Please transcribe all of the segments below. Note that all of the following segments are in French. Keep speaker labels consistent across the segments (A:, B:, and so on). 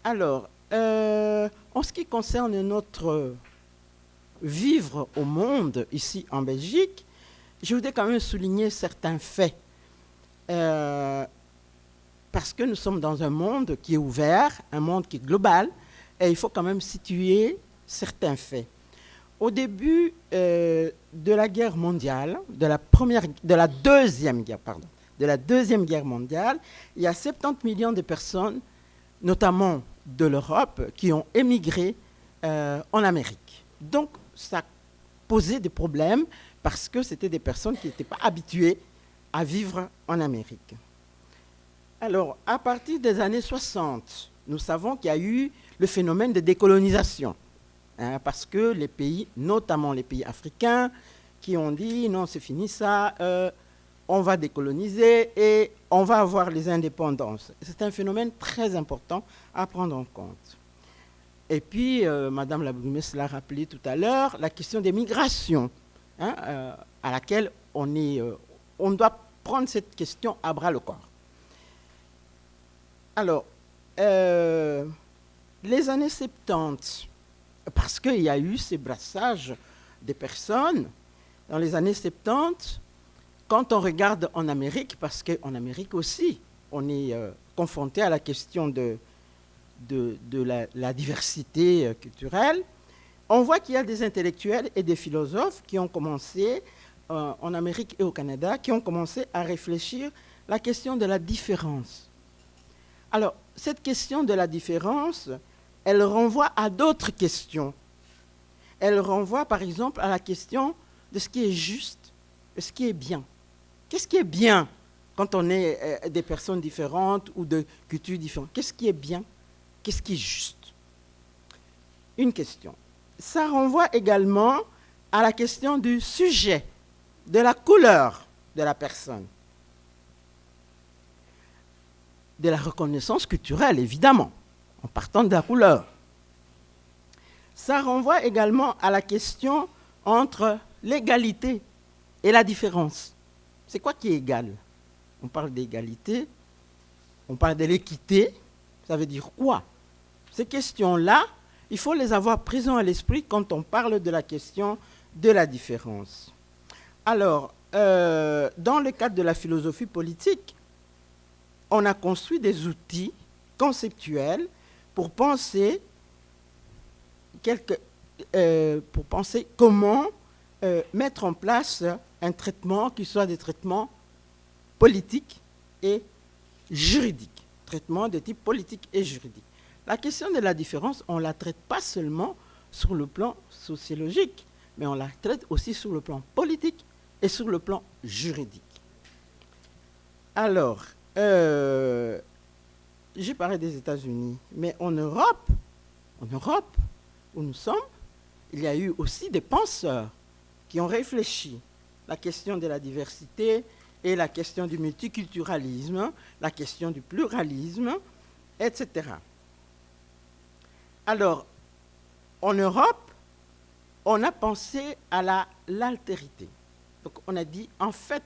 A: Alors, en ce qui concerne notre vivre au monde, ici en Belgique, je voudrais quand même souligner certains faits. Parce que nous sommes dans un monde qui est ouvert, un monde qui est global, et il faut quand même situer certains faits. Au début de la guerre mondiale, de la deuxième guerre mondiale, il y a 70 millions de personnes, notamment de l'Europe, qui ont émigré en Amérique. Donc, ça posait des problèmes parce que c'était des personnes qui n'étaient pas habituées à vivre en Amérique. Alors, à partir des années 60, nous savons qu'il y a eu le phénomène de décolonisation. Parce que les pays, notamment les pays africains, qui ont dit non, c'est fini ça, on va décoloniser et on va avoir les indépendances. C'est un phénomène très important à prendre en compte. Et puis, Madame la bourgmestre l'a rappelé tout à l'heure, la question des migrations, à laquelle on doit prendre cette question à bras le corps. Alors, les années 70, parce qu'il y a eu ces brassages des personnes, dans les années 70, quand on regarde en Amérique, parce qu'en Amérique aussi, on est confronté à la question de la diversité culturelle, on voit qu'il y a des intellectuels et des philosophes qui ont commencé, en Amérique et au Canada, qui ont commencé à réfléchir la question de la différence. Alors, cette question de la différence, elle renvoie à d'autres questions. Elle renvoie, par exemple, à la question de ce qui est juste et ce qui est bien. Qu'est-ce qui est bien quand on est des personnes différentes ou de cultures différentes? Qu'est-ce qui est bien? Qu'est-ce qui est juste? Une question. Ça renvoie également à la question du sujet, de la couleur de la personne. De la reconnaissance culturelle, évidemment, en partant de la couleur. Ça renvoie également à la question entre l'égalité et la différence. C'est quoi qui est égal? On parle d'égalité, on parle de l'équité, ça veut dire quoi? Ces questions-là, il faut les avoir présentes à l'esprit quand on parle de la question de la différence. Alors, dans le cadre de la philosophie politique, on a construit des outils conceptuels pour penser, comment mettre en place un traitement qui soit des traitements politiques et juridiques. Traitement de type politique et juridique. La question de la différence, on ne la traite pas seulement sur le plan sociologique, mais on la traite aussi sur le plan politique et sur le plan juridique. Alors, j'ai parlé des États-Unis, mais en Europe où nous sommes, il y a eu aussi des penseurs qui ont réfléchi la question de la diversité et la question du multiculturalisme, la question du pluralisme, etc. Alors, en Europe, on a pensé à l'altérité. Donc, on a dit, en fait,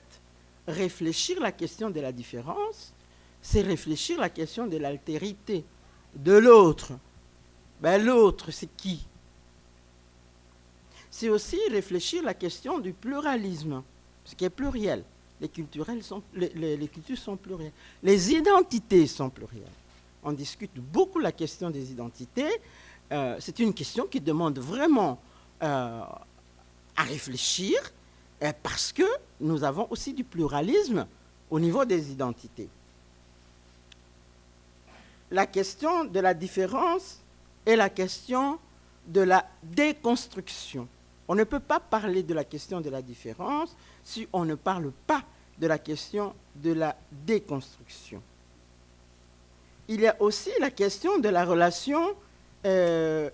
A: réfléchir la question de la différence, c'est réfléchir la question de l'altérité, de l'autre. Ben, l'autre, c'est qui? C'est aussi réfléchir la question du pluralisme, ce qui est pluriel. Les cultures sont plurielles. Les identités sont plurielles. On discute beaucoup la question des identités. C'est une question qui demande vraiment à réfléchir parce que nous avons aussi du pluralisme au niveau des identités. La question de la différence est la question de la déconstruction. On ne peut pas parler de la question de la différence si on ne parle pas de la question de la déconstruction. Il y a aussi la question de la relation... il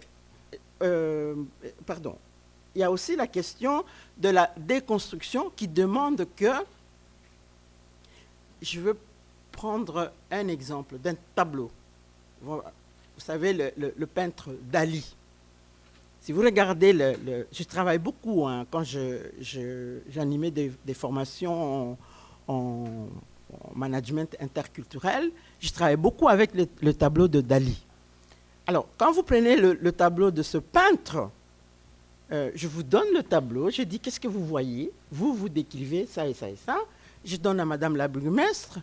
A: y a aussi la question de la déconstruction qui demande que... Je veux prendre un exemple d'un tableau. Vous savez, le peintre Dali. Si vous regardez, je travaille beaucoup quand j'animais des formations en management interculturel, je travaille beaucoup avec le tableau de Dali. Alors, quand vous prenez le tableau de ce peintre, je vous donne le tableau, je dis qu'est-ce que vous voyez, vous décrivez ça et ça et ça, je donne à madame la bourgmestre,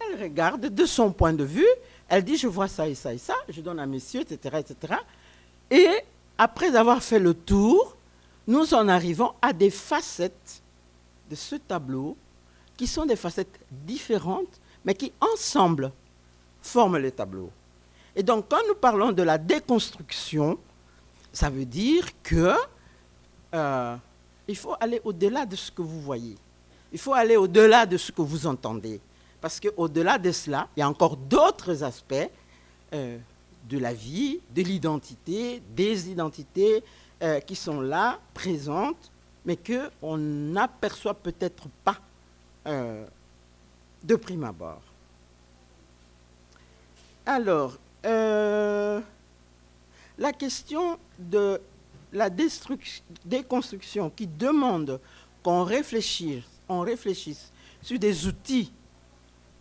A: elle regarde de son point de vue, elle dit je vois ça et ça et ça, je donne à monsieur, etc., etc. Et après avoir fait le tour, nous en arrivons à des facettes de ce tableau qui sont des facettes différentes, mais qui ensemble forment le tableau. Et donc, quand nous parlons de la déconstruction, ça veut dire que il faut aller au-delà de ce que vous voyez. Il faut aller au-delà de ce que vous entendez. Parce qu'au-delà de cela, il y a encore d'autres aspects de la vie, de l'identité, des identités qui sont là, présentes, mais qu'on n'aperçoit peut-être pas de prime abord. Alors, la question de la déconstruction qui demande qu'on réfléchisse sur des outils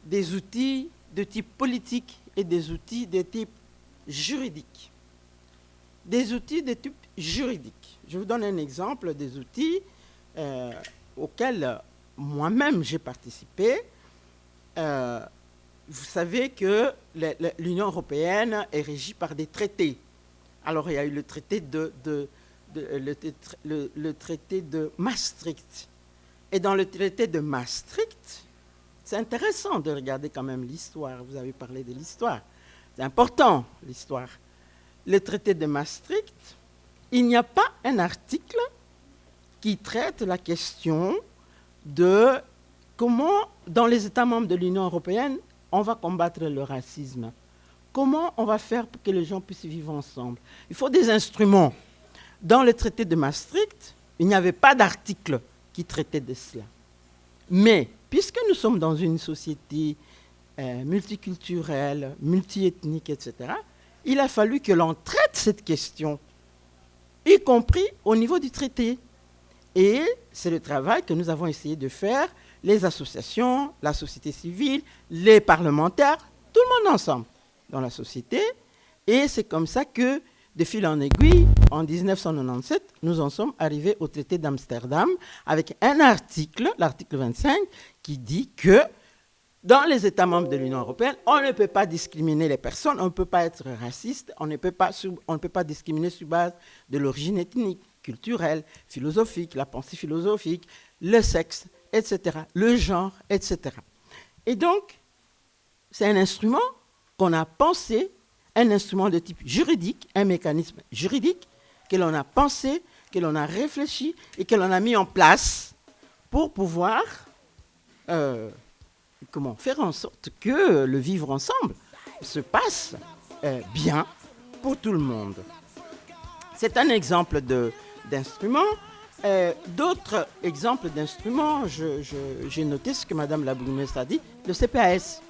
A: de type politique et des outils de type juridique. Des outils de type juridique. Je vous donne un exemple des outils auxquels moi-même j'ai participé. Vous savez que l'Union européenne est régie par des traités. Alors, il y a eu le traité le traité de Maastricht. Et dans le traité de Maastricht, c'est intéressant de regarder quand même l'histoire. Vous avez parlé de l'histoire. C'est important, l'histoire. Le traité de Maastricht, il n'y a pas un article qui traite la question de comment, dans les États membres de l'Union européenne, on va combattre le racisme. Comment on va faire pour que les gens puissent vivre ensemble? Il faut des instruments. Dans le traité de Maastricht, il n'y avait pas d'article qui traitait de cela. Mais, puisque nous sommes dans une société multiculturelle, multiethnique, etc., il a fallu que l'on traite cette question, y compris au niveau du traité. Et c'est le travail que nous avons essayé de faire, les associations, la société civile, les parlementaires, tout le monde ensemble dans la société. Et c'est comme ça que, de fil en aiguille, en 1997, nous en sommes arrivés au traité d'Amsterdam avec un article, l'article 25, qui dit que dans les États membres de l'Union européenne, on ne peut pas discriminer les personnes, on ne peut pas être raciste, on ne peut pas discriminer sur base de l'origine ethnique, culturelle, philosophique, la pensée philosophique, le sexe, etc., le genre, etc. Et donc, c'est un instrument qu'on a pensé, un instrument de type juridique, un mécanisme juridique que l'on a pensé, que l'on a réfléchi et que l'on a mis en place pour pouvoir faire en sorte que le vivre ensemble se passe bien pour tout le monde. C'est un exemple d'instrument. D'autres exemples d'instruments, j'ai noté ce que Madame la bourgmestre a dit, le CPAS.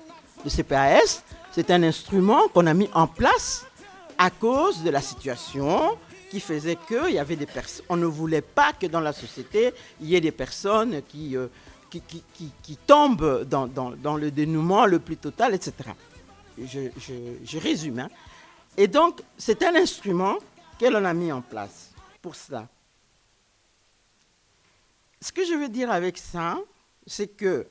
A: Le CPAS, c'est un instrument qu'on a mis en place à cause de la situation qui faisait qu'il y avait des personnes. On ne voulait pas que dans la société, il y ait des personnes qui tombent dans le dénouement le plus total, etc. Je résume. Hein. Et donc, c'est un instrument que l'on a mis en place pour cela. Ce que je veux dire avec ça, c'est que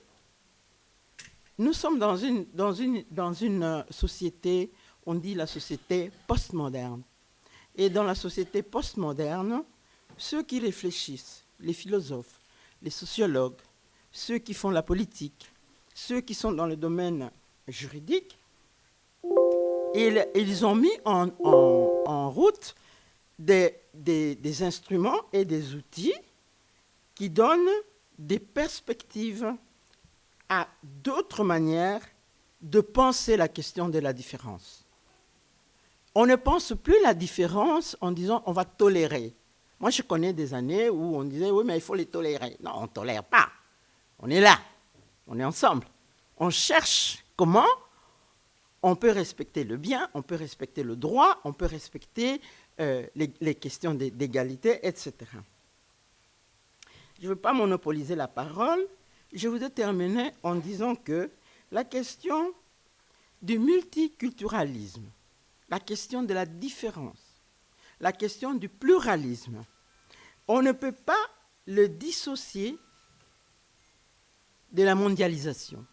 A: nous sommes dans une société, on dit la société postmoderne. Et dans la société postmoderne, ceux qui réfléchissent, les philosophes, les sociologues, ceux qui font la politique, ceux qui sont dans le domaine juridique, ils ont mis en route des instruments et des outils qui donnent des perspectives à d'autres manières de penser la question de la différence. On ne pense plus la différence en disant on va tolérer. Moi, je connais des années où on disait oui, mais il faut les tolérer. Non, on ne tolère pas. On est là, on est ensemble. On cherche comment on peut respecter le bien, on peut respecter le droit, on peut respecter les questions d'égalité, etc. Je ne veux pas monopoliser la parole. Je voudrais terminer en disant que la question du multiculturalisme, la question de la différence, la question du pluralisme, on ne peut pas le dissocier de la mondialisation.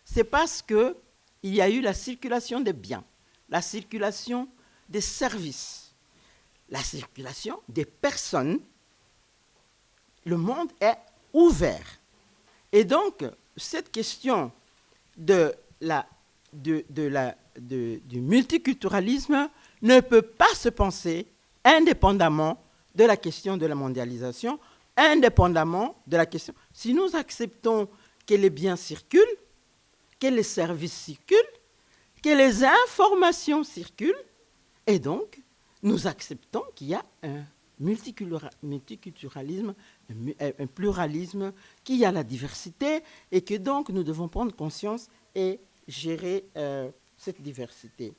A: C'est parce qu'il y a eu la circulation des biens, la circulation des services, la circulation des personnes. Le monde est ouvert. Et donc, cette question du multiculturalisme ne peut pas se penser indépendamment de la question de la mondialisation, indépendamment de la question. Si nous acceptons que les biens circulent, que les services circulent, que les informations circulent, et donc nous acceptons qu'il y a un multiculturalisme, un pluralisme, qu'il y a la diversité, et que donc nous devons prendre conscience et gérer cette diversité.